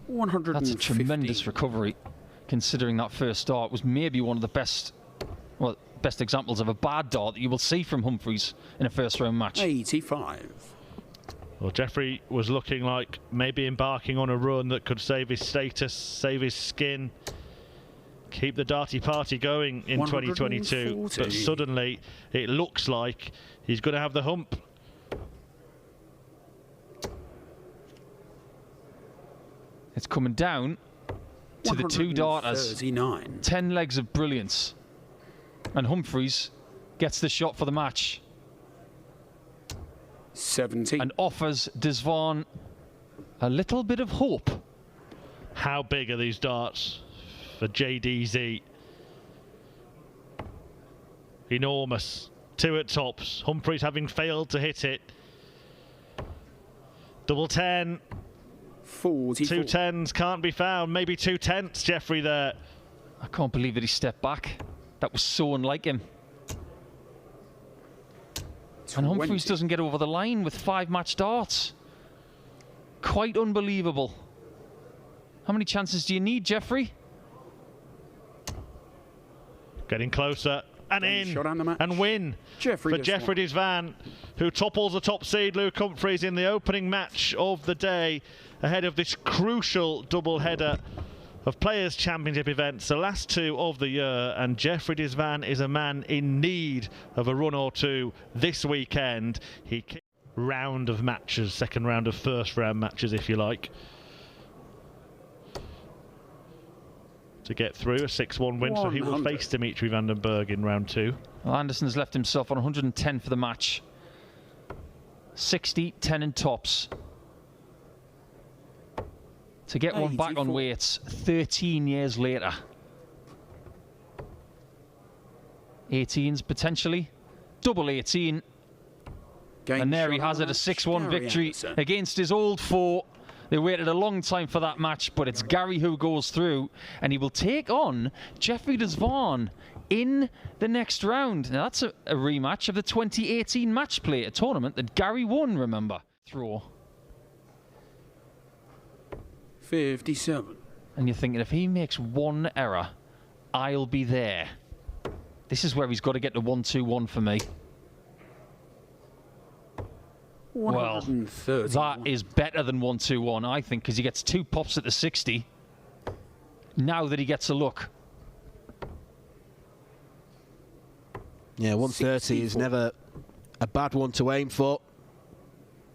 That's a tremendous recovery, considering that first start was maybe one of the best examples of a bad dart that you will see from Humphries in a first-round match. 85. Well, Jeffrey was looking like maybe embarking on a run that could save his status, save his skin, keep the darty party going in 2022. But suddenly, it looks like he's going to have the hump. It's coming down to the two darters. 39. 10 legs of brilliance. And Humphries gets the shot for the match. 70. And offers Zwaan a little bit of hope. How big are these darts for JDZ? Enormous. 2 at tops. Humphries having failed to hit it. Double 10. 44. 2 10s can't be found. Maybe 2 tenths, Jeffrey, there. I can't believe that he stepped back. That was so unlike him. 20. And Humphries doesn't get over the line with 5 match darts. Quite unbelievable. How many chances do you need, Jeffrey? Getting closer. And in. And win for Jeffrey Zwaan, who topples the top seed Luke Humphries in the opening match of the day, ahead of this crucial double-header of Players' Championship events, the last 2 of the year, and Jeffrey Zwaan is a man in need of a run or 2 this weekend. He kicked round of matches, second round of first round matches, if you like, to get through a 6-1 win, so he will face Dimitri van den Berg in round 2. Well, Anderson has left himself on 110 for the match. 60, 10 in tops. To get one back on weights 13 years later. 18s potentially. Double 18. And there he has it, a 6-1 victory against his old foe. They waited a long time for that match, but it's Gary who goes through, and he will take on Jeffrey Zwaan in the next round. Now that's a rematch of the 2018 match play, a tournament that Gary won, remember. Throw. 57. And you're thinking, if he makes one error, I'll be there. This is where he's got to get to 1-2-1 for me. Well, that is better than 1-2-1, I think, because he gets 2 pops at the 60. Now that he gets a look. Yeah, 130 is never a bad one to aim for.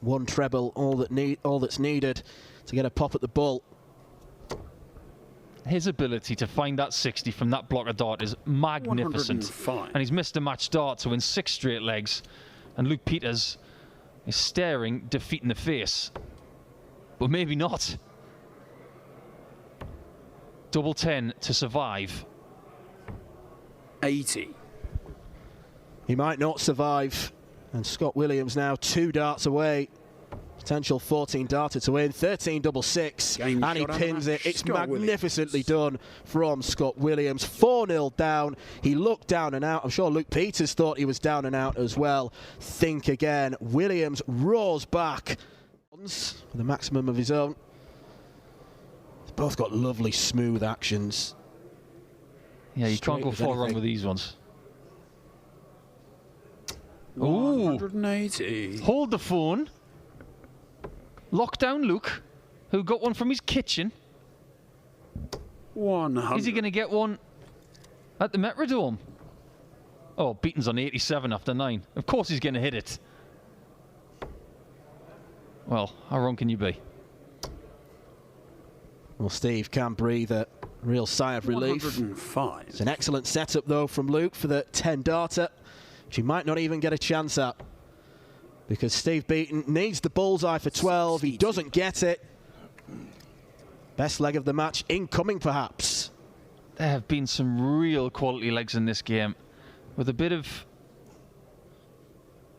1 treble, all that's needed to get a pop at the ball. His ability to find that 60 from that block of dart is magnificent. And he's missed a match dart to win 6 straight legs. And Luke Peters is staring defeat in the face. But maybe not. Double 10 to survive. 80. He might not survive. And Scott Williams now 2 darts away. Potential 14 darter to win, 13 double 6, and he pins it. It's magnificently done from Scott Williams. 4-0 down. He looked down and out. I'm sure Luke Peters thought he was down and out as well. Think again. Williams roars back with the maximum of his own. They've both got lovely smooth actions. Yeah, you can't go far wrong with these ones. 180. Ooh. Hold the phone. Lockdown Luke, who got one from his kitchen. 100. Is he going to get one at the Metrodome? Oh, Beaton's on 87 after 9. Of course he's going to hit it. Well, how wrong can you be? Well, Steve can breathe a real sigh of relief. 105. It's an excellent setup, though, from Luke for the 10 darter, which he might not even get a chance at. Because Steve Beaton needs the bullseye for 12. He doesn't get it. Best leg of the match incoming, perhaps. There have been some real quality legs in this game, with a bit of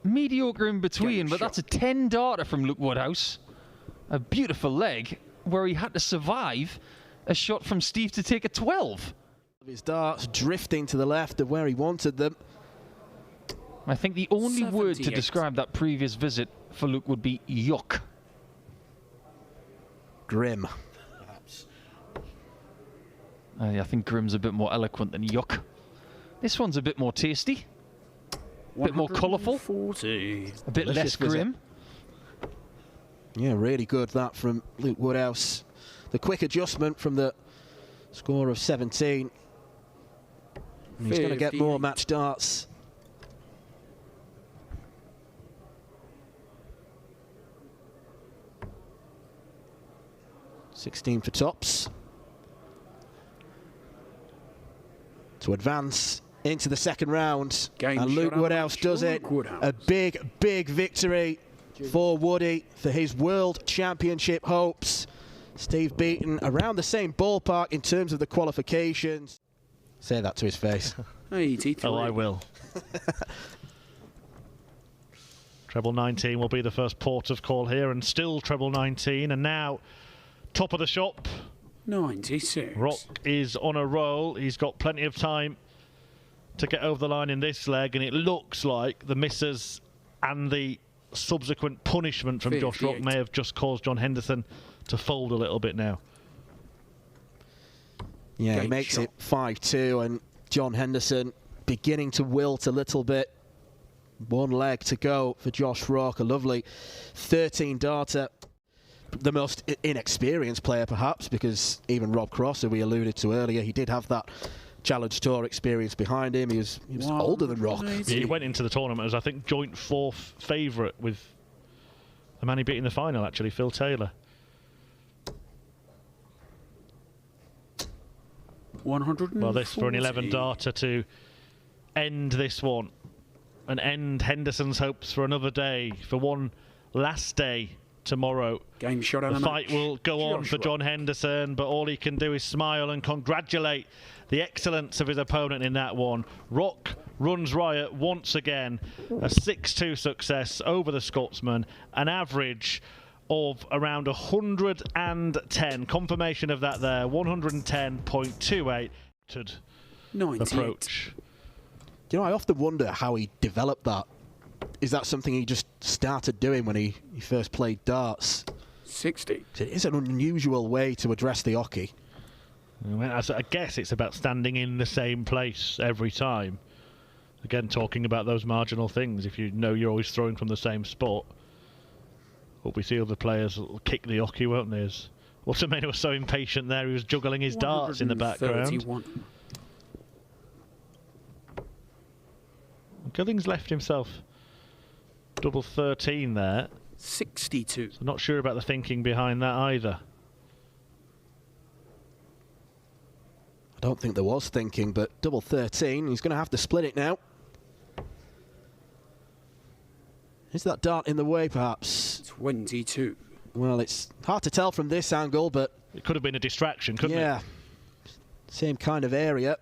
mediocre in between, but that's a 10 darter from Luke Woodhouse. A beautiful leg where he had to survive a shot from Steve to take a 12. His darts drifting to the left of where he wanted them. I think the only word to describe that previous visit for Luke would be yuck. Grim. I think Grim's a bit more eloquent than yuck. This one's a bit more tasty. A bit more colourful. 40. A bit less grim. Yeah, really good that from Luke Woodhouse. The quick adjustment from the score of 17. And he's going to get more match darts. $16 for tops. To advance into the second round. And Luke Woodhouse does it. A big, big victory for Woody for his World Championship hopes. Steve beaten around the same ballpark in terms of the qualifications. Say that to his face. 83. Oh, I will. Treble 19 will be the first port of call here, and still treble 19, and now top of the shop. 96. Rock is on a roll. He's got plenty of time to get over the line in this leg, and it looks like the misses and the subsequent punishment from 58. Josh Rock may have just caused John Henderson to fold a little bit now. Yeah, he makes it 5-2, and John Henderson beginning to wilt a little bit. One leg to go for Josh Rock, a lovely 13-darter. The most inexperienced player, perhaps, because even Rob Cross, who we alluded to earlier, he did have that Challenge Tour experience behind him. He was older than Rock. Yeah, he went into the tournament as, I think, joint fourth favourite with the man he beat in the final, actually, Phil Taylor. 140. Well, this for an 11-darter to end this one and end Henderson's hopes for another day, for one last day tomorrow. Game shot on the fight will go on for John Henderson, but all he can do is smile and congratulate the excellence of his opponent in that one. Rock runs riot once again. A 6-2 success over the Scotsman, an average of around 110. Confirmation of that there, 110.28 approach. You know, I often wonder how he developed that. Is that something he just started doing when he first played darts? 60. It is an unusual way to address the hockey. I guess it's about standing in the same place every time. Again, talking about those marginal things. If you know you're always throwing from the same spot, but we see other players will kick the hockey, won't they? Wattimena was so impatient there, he was juggling his darts in the background. Gilding's left himself double 13 there. 62. So not sure about the thinking behind that either. I don't think there was thinking, but double 13, he's going to have to split it now. Is that dart in the way, perhaps? 22. Well, it's hard to tell from this angle, but... It could have been a distraction, couldn't it? Yeah. Same kind of area.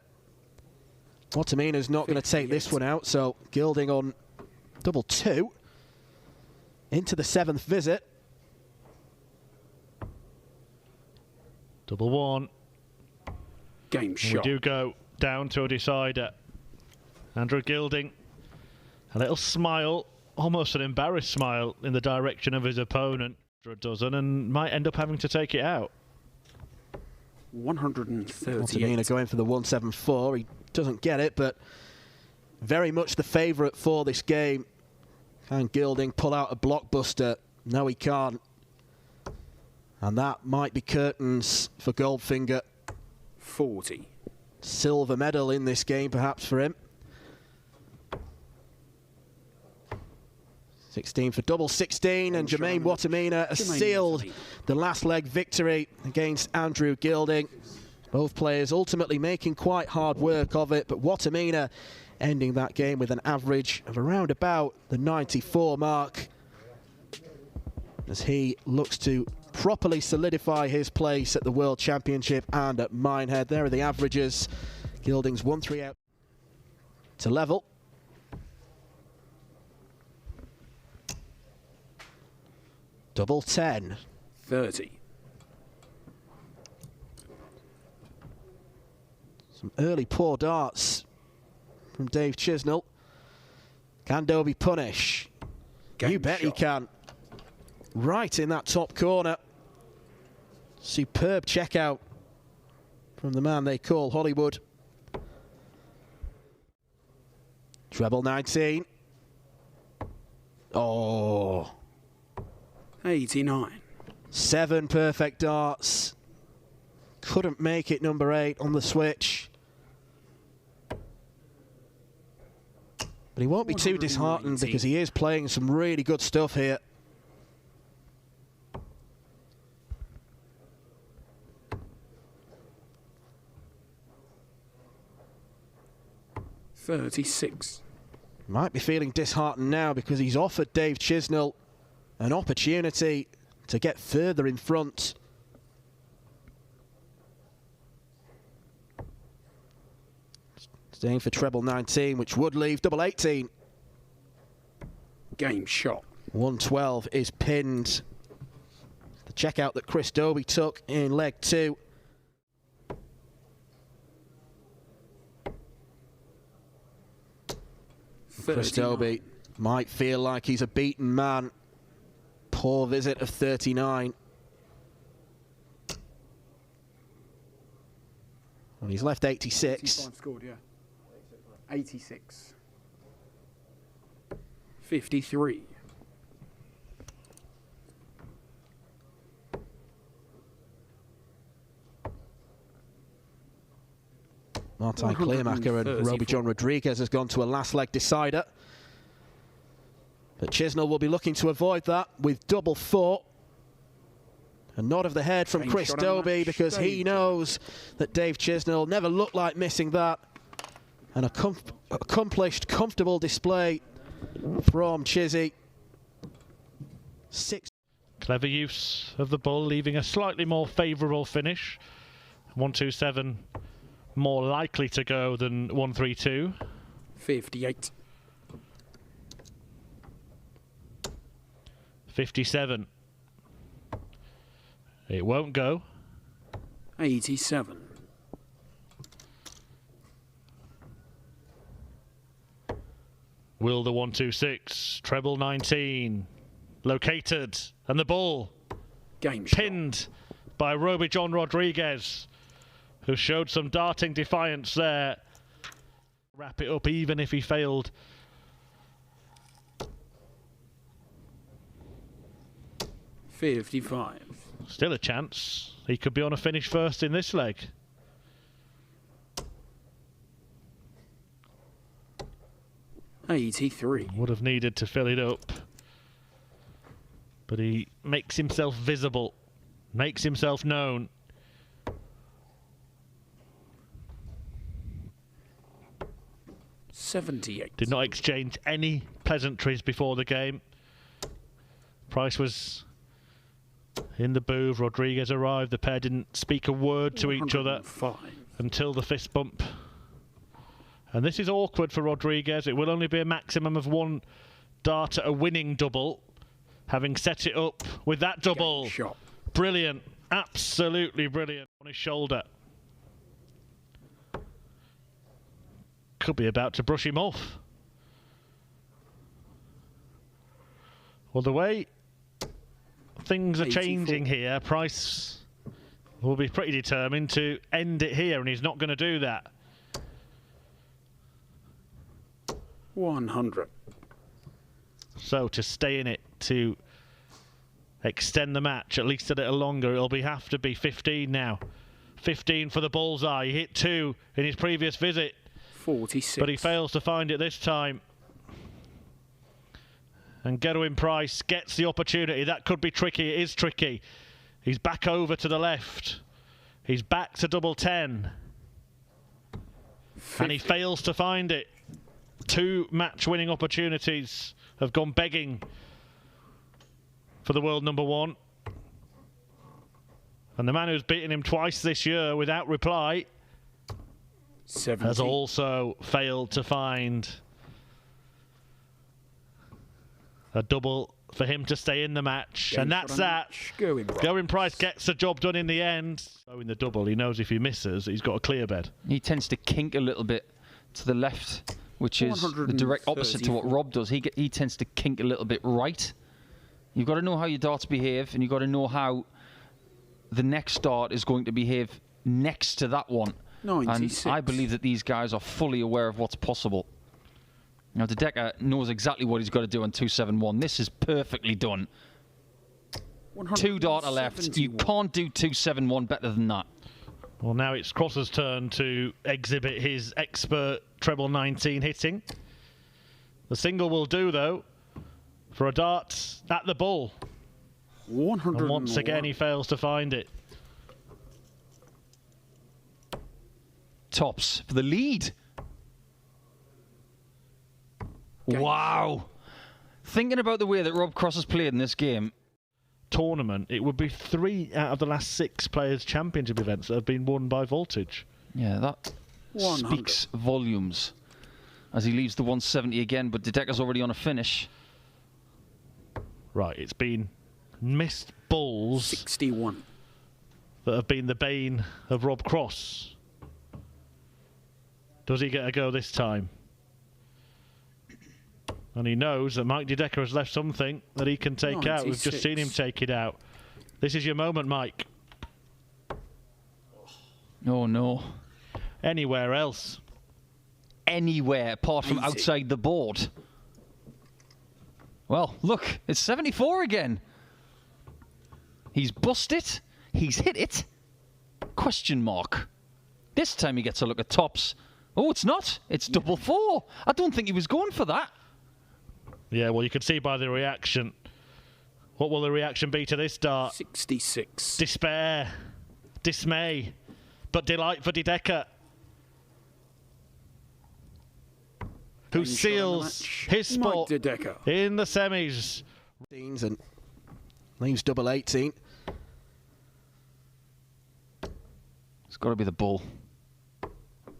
Wattimena's not going to take this one out, so Gilding on double 2. Into the 7th visit. Double 1. Game shot. We do go down to a decider. Andrew Gilding, a little smile, almost an embarrassed smile in the direction of his opponent. For a dozen, and might end up having to take it out. 138. Wattimena going for the 174. He doesn't get it, but very much the favourite for this game. Can Gilding pull out a blockbuster? No, he can't. And that might be curtains for Goldfinger. 40. Silver medal in this game, perhaps, for him. 16 for double 16, and Jermaine Wattimena has sealed the last leg victory against Andrew Gilding. Both players ultimately making quite hard work of it, but Wattimena ending that game with an average of around about the 94 mark as he looks to properly solidify his place at the World Championship and at Minehead. There are the averages. Gilding's 1-3 out to level. Double 10. 30. Some early poor darts from Dave Chisnall. Can Dobey punish? You bet he can. Right in that top corner. Superb checkout from the man they call Hollywood. Treble 19. Oh. 89. 7 perfect darts. Couldn't make it number 8 on the switch. But he won't be too disheartened because he is playing some really good stuff here. $36. Might be feeling disheartened now because he's offered Dave Chisnall an opportunity to get further in front. Staying for treble 19, which would leave double 18. Game shot. 112 is pinned. The checkout that Chris Dobey took in leg 2. Chris Dobey might feel like he's a beaten man. Poor visit of 39. Well, he's left 86. 85 scored, yeah. 86. 53. Martin Kleermacher and Roby John Rodriguez has gone to a last leg decider. But Chisnall will be looking to avoid that with double 4. A nod of the head from Chris Dobey because he knows that Dave Chisnall never looked like missing that. An accomplished, comfortable display from Chizzy. 6. Clever use of the bull, leaving a slightly more favourable finish. 127 more likely to go than 132. 58. 57. It won't go. 87. Will the 126 treble 19 located, and the ball Game pinned shot. by Roby John Rodriguez, who showed some darting defiance there. Wrap it up even if he failed. $55. Still a chance. He could be on a finish first in this leg. $83. Would have needed to fill it up. But he makes himself visible, makes himself known. $78. Did not exchange any pleasantries before the game. Price was in the booth. Rodriguez arrived. The pair didn't speak a word to each other until the fist bump. And this is awkward for Rodriguez. It will only be a maximum of 1 dart at a winning double, having set it up with that double. Brilliant. Absolutely brilliant. On his shoulder. Could be about to brush him off. Well, the way things are changing here, Price will be pretty determined to end it here, and he's not going to do that. 100. So to stay in it, to extend the match at least a little longer, it'll have to be 15 now. 15 for the bullseye. He hit 2 in his previous visit. 46. But he fails to find it this time. And Gerwin Price gets the opportunity. That could be tricky. It is tricky. He's back over to the left. He's back to double 10. 50. And he fails to find it. 2 match-winning opportunities have gone begging for the world number 1. And the man who's beaten him twice this year without reply 70. has also failed to find a double for him to stay in the match. And that's that. Gerwin Price gets the job done in the end. So in the double, he knows if he misses, he's got a clear bed. He tends to kink a little bit to the left, which is the direct opposite to what Rob does. He tends to kink a little bit right. You've got to know how your darts behave, and you've got to know how the next dart is going to behave next to that one. 96. And I believe that these guys are fully aware of what's possible. Now, De Decker knows exactly what he's got to do on 271. This is perfectly done. 2 darter left. You can't do 271 better than that. Well, now it's Cross's turn to exhibit his expert treble 19 hitting. The single will do, though, for a dart at the bull. 101. And once again, he fails to find it. Tops for the lead. Wow. Thinking about the way that Rob Cross has played in this game. Tournament, it would be 3 out of the last 6 Players' Championship events that have been won by Voltage. Yeah, that 100. Speaks volumes. As he leaves the 170 again, but De Decker's already on a finish. Right, it's been missed balls 61 that have been the bane of Rob Cross. Does he get a go this time? And he knows that Mike De Decker has left something that he can take 96. Out. We've just seen him take it out. This is your moment, Mike. Oh, no. Anywhere else? Anywhere apart from outside the board. Well, look, it's 74 again. He's bust it. He's hit it. Question mark. This time he gets a look at tops. Oh, it's not. It's double 4. I don't think he was going for that. Yeah, well, you can see by the reaction. What will the reaction be to this dart? 66. Despair. Dismay. But delight for De Decker, who seals his spot in the semis. And leaves double 18. It's got to be the bull.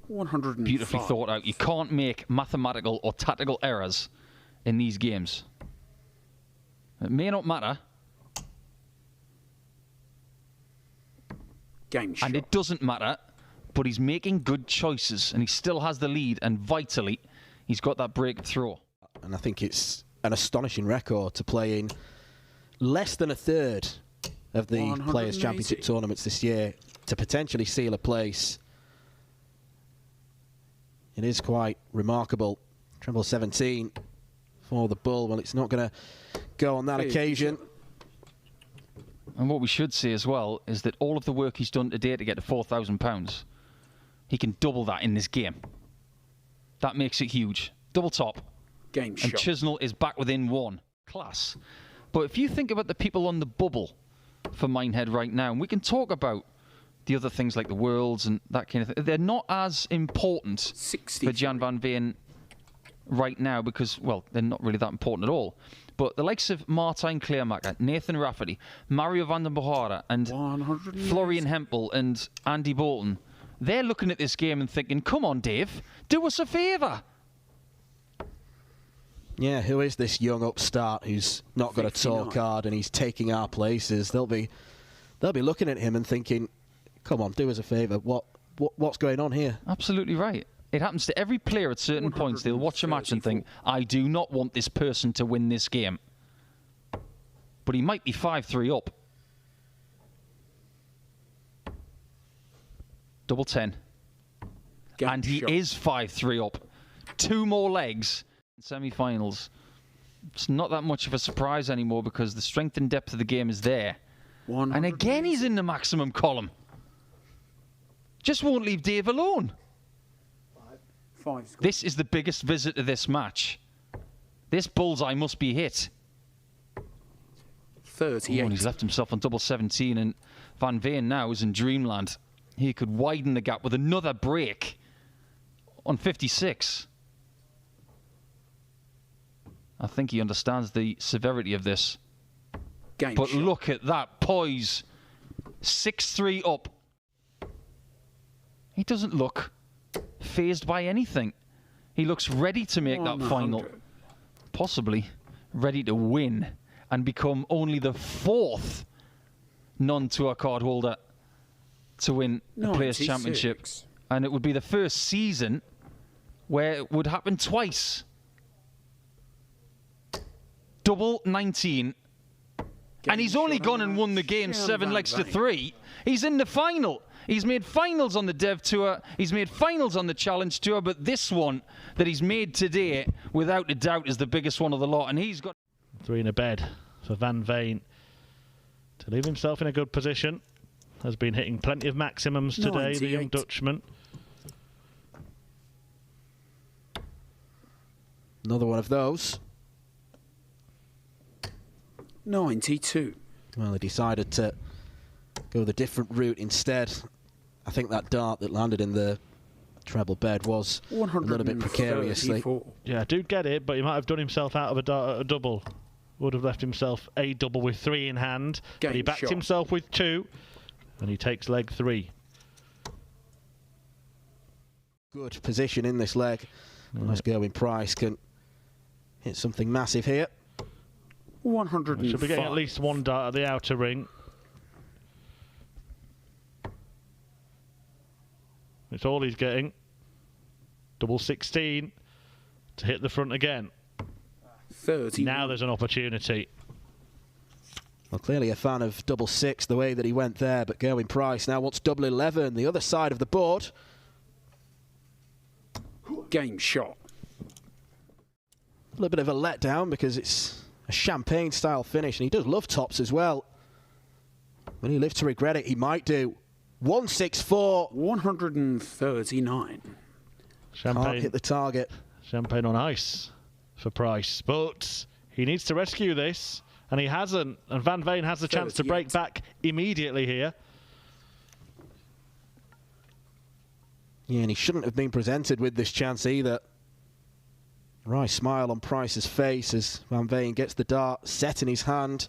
105. Beautifully thought out. You can't make mathematical or tactical errors in these games. It may not matter. Game shot. And it doesn't matter, but he's making good choices and he still has the lead, and vitally, he's got that break throw. And I think it's an astonishing record to play in less than a third of the Players' Championship tournaments this year to potentially seal a place. It is quite remarkable. Treble 17 for the bull. Well, it's not going to go on that occasion. And what we should say as well is that all of the work he's done today to get to £4,000, he can double that in this game. That makes it huge. Double top. Game shot. And Chisnall is back within 1. Class. But if you think about the people on the bubble for Minehead right now, and we can talk about the other things like the Worlds and that kind of thing, they're not as important for Jan van Veen right now because, well, they're not really that important at all. But the likes of Martijn Kleermaker, Nathan Rafferty, Mario van den Bohara, and Florian Hempel and Andy Bolton, they're looking at this game and thinking, come on, Dave, do us a favour. Yeah, who is this young upstart who's not got a tour card and he's taking our places? They'll be looking at him and thinking, come on, do us a favour. What's going on here? Absolutely right. It happens to every player at certain points. They'll watch a match and think, I do not want this person to win this game. But he might be 5-3 up. Double 10. And he is 5-3 up. 2 more legs in semi-finals. It's not that much of a surprise anymore because the strength and depth of the game is there. And again, he's in the maximum column. Just won't leave Dave alone. This is the biggest visit to this match. This bullseye must be hit. 38. And he's left himself on double 17, and Van Veen now is in dreamland. He could widen the gap with another break on 56. I think he understands the severity of this. But look at that poise. 6-3 up. He doesn't look fazed by anything. He looks ready to make that final. Possibly ready to win and become only the 4th non-tour card holder to win the Players' Championship. And it would be the first season where it would happen twice. Double 19 And he's only gone and won the game 7 legs to 3. He's in the final. He's made finals on the Dev Tour. He's made finals on the Challenge Tour. But this one that he's made today, without a doubt, is the biggest one of the lot. And he's got 3 in a bed for Van Veen to leave himself in a good position. Has been hitting plenty of maximums today, 98. the young Dutchman. Another one of those. 92. Well, he decided to go the different route instead. I think that dart that landed in the treble bed was a little bit precariously. Yeah, I do get it, but he might have done himself out of a dart at a double. Would have left himself a double with 3 in hand. But he backed himself with 2, and he takes leg 3. Good position in this leg. Nice going. Price can hit something massive here. 105. Should be getting at least 1 dart at the outer ring. It's all he's getting. Double 16 to hit the front again. 30. Now there's an opportunity. Well, clearly a fan of double 6, the way that he went there, but going Price now wants double 11, the other side of the board. Game shot. A little bit of a letdown because it's a champagne-style finish, and he does love tops as well. When he lives to regret it, he might do. 164. 139. Champagne. Can't hit the target. Champagne on ice for Price, but he needs to rescue this, and he hasn't. And Van Veen has the chance to break back immediately here. Yeah, and he shouldn't have been presented with this chance either. Wry smile on Price's face as Van Veen gets the dart set in his hand.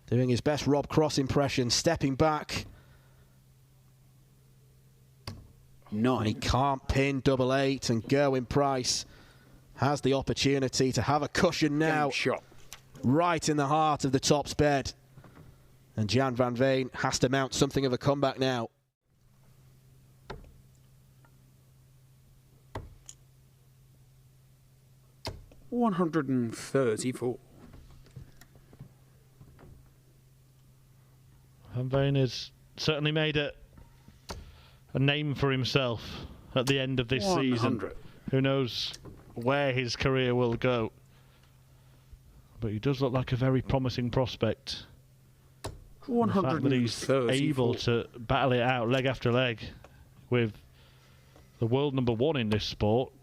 Doing his best Rob Cross impression, stepping back. 9. And he can't pin double 8, and Gerwyn Price has the opportunity to have a cushion now. Game shot. Right in the heart of the tops bed. And Jan Van Veen has to mount something of a comeback now. $134. Van Veen has certainly made a name for himself at the end of this 100. season. Who knows where his career will go. But he does look like a very promising prospect. 134. The fact that he's able to battle it out leg after leg with the world #1 in this sport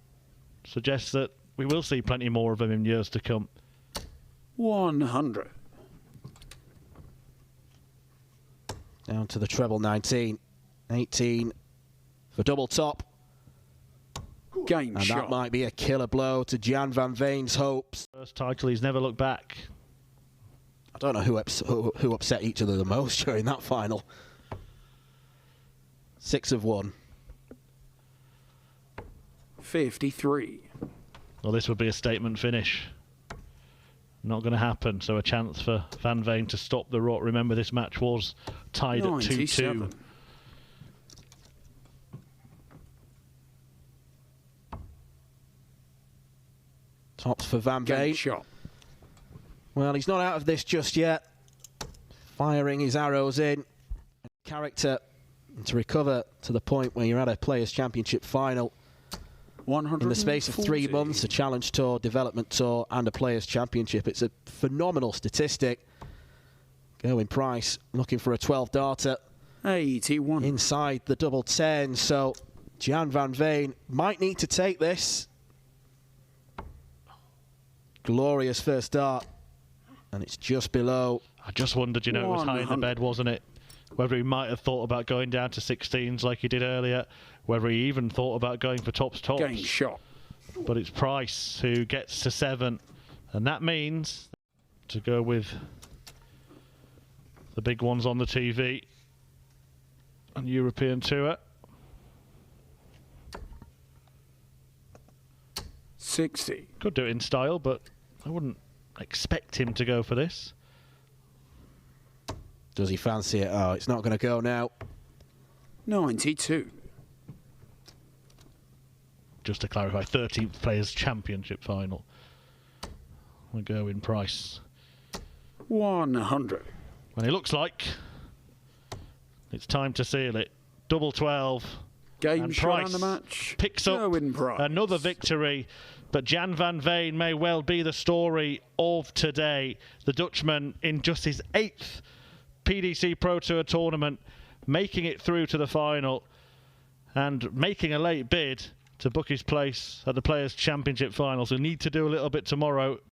suggests that we will see plenty more of him in years to come. 100. Down to the treble 19. 18 for double top. Game and shot. That might be a killer blow to Jan Van Veen's hopes. First title, he's never looked back. I don't know who upset each other the most during that final. 6 of 1. 53. Well, this would be a statement finish. Not going to happen, so a chance for Van Veen to stop the rot. Remember, this match was tied at 2-2. Tops for Van Veen. Shot. Well, he's not out of this just yet. Firing his arrows in. Character to recover to the point where you're at a Players' Championship final. In the space of 3 months, a Challenge Tour, Development Tour, and a Players' Championship. It's a phenomenal statistic. Gerwyn Price looking for a 12-darter. 81. Inside the double 10, so Jan Van Veen might need to take this. Glorious first dart, and it's just below. I just wondered, you know, it was high in the bed, wasn't it? Whether he might have thought about going down to 16s like he did earlier, whether he even thought about going for tops. Game shot. But it's Price who gets to 7, and that means to go with the big ones on the TV on European Tour. 60. Could do it in style, but I wouldn't expect him to go for this. Does he fancy it? Oh, it's not going to go now. 92. Just to clarify, 13th Players' Championship final. We'll go in Price. 100. And it looks like it's time to seal it. Double 12. Game and shot Price on the match. picks up another victory. But Jan van Veen may well be the story of today. The Dutchman in just his 8th PDC Pro Tour tournament, making it through to the final and making a late bid to book his place at the Players' Championship finals. We need to do a little bit tomorrow.